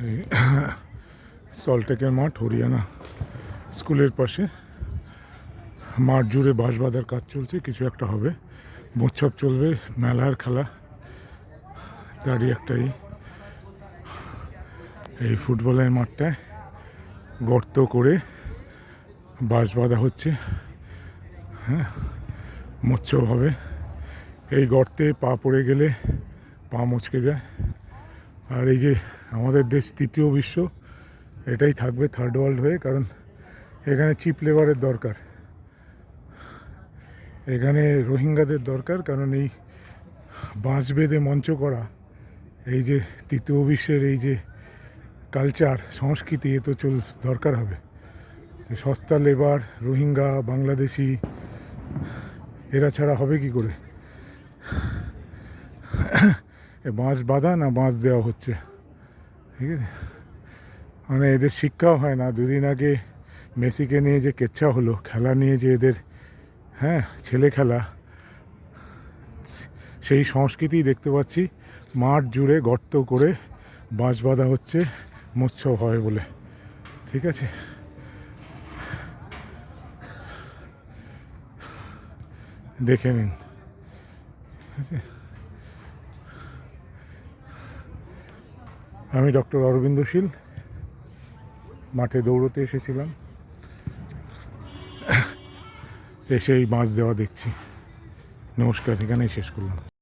এই সল্টটেকের মাঠ, হরিয়ানা স্কুলের পাশে মাঠ জুড়ে বাঁশ বাঁধার কাজ চলছে। কিছু একটা হবে, মোচ্ছব চলবে, মেলার খেলা। তারই একটাই এই ফুটবলের মাঠটায় গর্ত করে বাঁশ বাঁধা হচ্ছে। হ্যাঁ, মোচ্ছব হবে। এই গর্তে পা পড়ে গেলে পা মচকে যায়। আর এই যে আমাদের দেশ তৃতীয় বিশ্ব, এটাই থাকবে থার্ড ওয়ার্ল্ড হয়ে, কারণ এখানে চিপ লেবারের দরকার, এখানে রোহিঙ্গাদের দরকার। কারণ এই বাঁশ বেঁধে মঞ্চ করা, এই যে তৃতীয় বিশ্বের এই যে কালচার সংস্কৃতি, এ তো দরকার হবে। সস্তা লেবার, রোহিঙ্গা, বাংলাদেশি, এরা ছাড়া হবে কি করে? বাঁশ বাঁধা না বাঁশ দেওয়া হচ্ছে, ঠিক আছে? মানে এদের শিক্ষাও হয় না। দুদিন আগে মেসিকে নিয়ে যে কেচ্ছা হলো, খেলা নিয়ে যে এদের, হ্যাঁ, ছেলে খেলা, সেই সংস্কৃতি দেখতে পাচ্ছি। মাঠ জুড়ে গর্ত করে বাঁশ বাঁধা হচ্ছে মোচ্ছব হয় বলে, ঠিক আছে? দেখে নিন, ঠিক আছে? আমি ডক্টর অরবিন্দ শীল, মাঠে দৌড়তে এসেছিলাম, এসে এই বাঁশ দেওয়া দেখছি। নমস্কার, এখানেই শেষ করলাম।